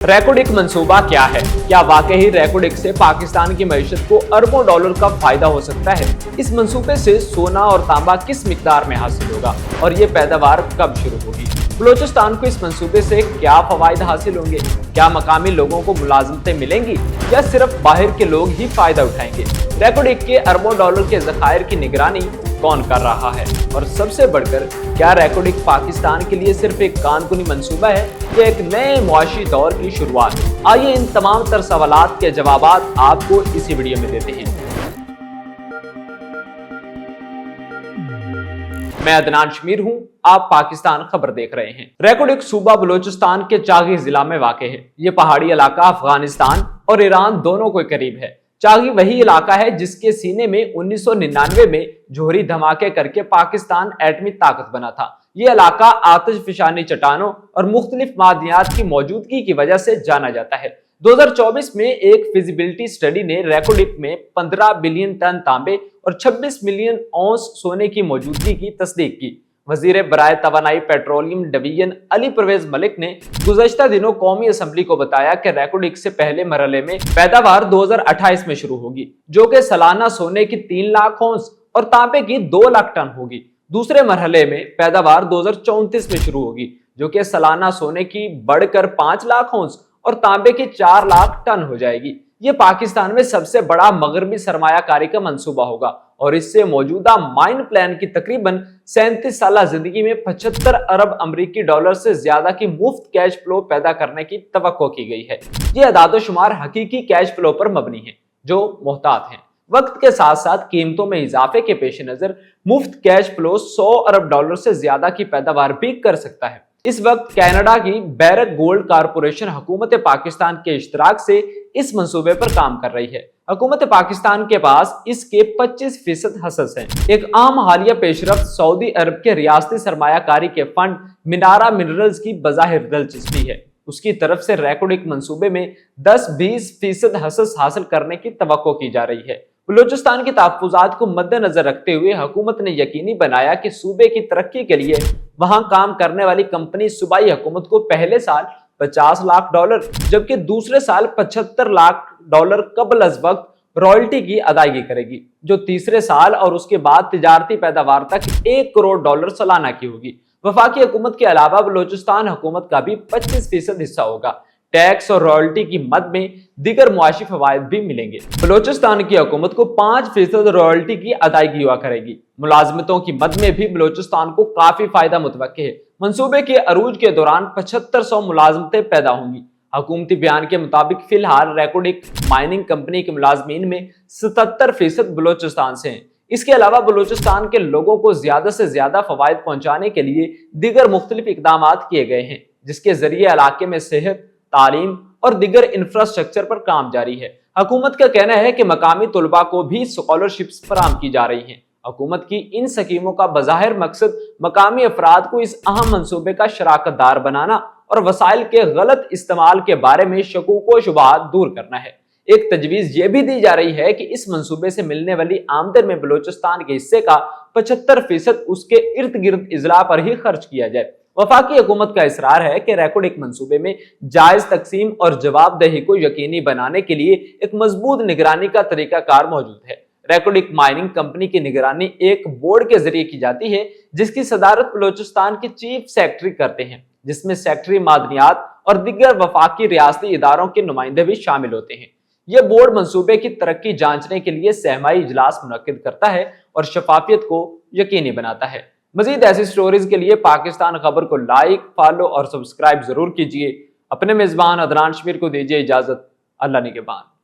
रैकोडिक मंसूबा क्या है? क्या वाकई रैकोडिक से पाकिस्तान की मईशत को अरबों डॉलर का फायदा हो सकता है? इस मंसूबे से सोना और तांबा किस मिकदार में हासिल होगा और ये पैदावार कब शुरू होगी? बलोचिस्तान को इस मंसूबे से क्या फवायद हासिल होंगे? क्या मकामी लोगों को मुलाजमतें मिलेंगी या सिर्फ बाहर के लोग ही फायदा उठाएंगे? रैकोडिक के अरबों डॉलर के जखायर की निगरानी कौन कर रहा है? और सबसे बढ़कर, क्या रैकोडिक पाकिस्तान के लिए सिर्फ एक कानूनी मंसूबा है या एक नए मुआशी दौर की शुरुआत? आइए इन तमाम तर सवालात के जवाबात आपको इसी वीडियो में देते हैं। मैं अदनान शमीर हूं, आप पाकिस्तान खबर देख रहे हैं। रैकोडिक सूबा बलोचिस्तान के चागी जिला में वाक़ है। ये पहाड़ी इलाका अफगानिस्तान और ईरान दोनों के करीब है। चागी वही इलाका है जिसके सीने में 1999 में जोहरी धमाके करके पाकिस्तान एटमी ताकत बना था। ये इलाका आतिश फिशानी चट्टानों और मुख्तलिफ मादनियात की मौजूदगी की वजह से जाना जाता है। 2024 में एक फिजिबिलिटी स्टडी ने रैकोडिक में 15 बिलियन टन तांबे और 26 मिलियन औंस सोने की मौजूदगी की तस्दीक की। वजीर बराए तवानाई पेट्रोलियम डिवीजन अली परवेज मलिक ने गुज़श्ता दिनों कौमी असम्बली को बताया कि रैकोडिक से पहले मरहले में पैदावार 2028 में शुरू होगी, जो कि सालाना सोने की 3 लाख औंस और तांबे की 2 लाख टन होगी। दूसरे मरहले में पैदावार 2034 में शुरू होगी, जो कि सालाना सोने की बढ़कर 5 लाख औंस और तांबे की 4 लाख टन हो जाएगी। ये पाकिस्तान में सबसे बड़ा मगरबी सरमायाकारी का मंसूबा होगा और इससे मौजूदा माइन प्लान की तकरीबन 37 साल जिंदगी में 75 अरब अमरीकी डॉलर से ज्यादा की मुफ्त कैश फ्लो पैदा करने की तवक्को की गई है। ये अदादोशुमार हकीकी कैश फ्लो पर मबनी है जो मोहतात हैं। वक्त के साथ साथ कीमतों में इजाफे के पेश नजर मुफ्त कैश फ्लो 100 अरब डॉलर से ज्यादा की पैदावार भी कर सकता है। इस वक्त कनाडा की बैरक गोल्ड कारपोरेशन हुकूमत पाकिस्तान के इश्तराक से इस मंसूबे पर काम कर रही है। हुकूमत पाकिस्तान के पास इसके 25% हसस हैं। एक आम हालिया पेशरफ्त सऊदी अरब के रियासती सरमायाकारी के फंड मिनारा मिनरल्स की बज़ाहिर दिलचस्पी है। उसकी तरफ से रैकोडिक मंसूबे में 10-20% हसस हासिल करने की तवक्को की जा रही है। बलूचिस्तान की तहफ़्फ़ुज़ात को मद्देनजर रखते हुए हुकूमत ने यकीनी बनाया कि सूबे की तरक्की के लिए वहां काम करने वाली कंपनी सूबाई हुकूमत को पहले साल 50 लाख डॉलर जबकि दूसरे साल 75 लाख डॉलर कबल अज वक्त रॉयल्टी की अदायगी करेगी, जो तीसरे साल और उसके बाद तिजारती पैदावार तक 1 करोड़ डॉलर सालाना की होगी। वफाकी हुकूमत के अलावा बलूचिस्तान हुकूमत का भी 25% हिस्सा होगा। टैक्स और रॉयल्टी की मद में दीगर मुआशी फवायद भी मिलेंगे। बलूचिस्तान की हुकूमत को 5% रॉयल्टी की अदायगी हुआ करेगी। मुलाजमतों की मद में भी बलूचिस्तान को काफी फायदा मुतवक्के है। मंसूबे के अरूज के दौरान 7500 मुलाजमतें पैदा होंगी। हुकूमती बयान के मुताबिक फिलहाल रैकोडिक माइनिंग कंपनी के मुलाजमीन में 77% बलूचिस्तान से हैं। इसके अलावा बलूचिस्तान के लोगों को ज्यादा से ज्यादा फवायद पहुंचाने के लिए दीगर मुख्तलिफ इकदाम किए गए हैं, जिसके जरिए इलाके में सेहत, तालीम और दीगर इंफ्रास्ट्रक्चर पर काम जारी है। हुकूमत का कहना है कि मकामी तलबा को भी स्कॉलरशिप्स फराहम की जा रही हैं। हुकूमत की इन स्कीमों का बज़ाहिर मकसद मकामी अफराद को इस अहम मंसूबे का शराकतदार बनाना और वसाइल के गलत इस्तेमाल के बारे में शकूक व शुबहात दूर करना है। एक तजवीज़ ये भी दी जा रही है कि इस मंसूबे से मिलने वाली आमदन में बलूचिस्तान के हिस्से का 75% उसके इर्द गिर्द इजला पर ही खर्च किया जाए। वफाकी हुकूमत का इसरार है कि रैकोडिक मंसूबे में जायज तकसीम और जवाबदेही को यकीनी बनाने के लिए एक मजबूत निगरानी का तरीकाकार मौजूद है। रैकोडिक माइनिंग कंपनी की निगरानी एक बोर्ड के जरिए की जाती है, जिसकी सदारत बलूचिस्तान के चीफ सेक्रेटरी करते हैं, जिसमें सेक्रेटरी मादनियात और दीगर वफाकी रियासती इदारों के नुमाइंदे भी शामिल होते हैं। यह बोर्ड मंसूबे की तरक्की जांचने के लिए सहमाई इजलास मुनक्किद करता है और शफाफियत को यकीनी बनाता है। मजीद ऐसी स्टोरीज के लिए पाकिस्तान खबर को लाइक, फॉलो और सब्सक्राइब जरूर कीजिए। अपने मेजबान अदनान शमीर को दीजिए इजाजत। अल्लाह निगहबान।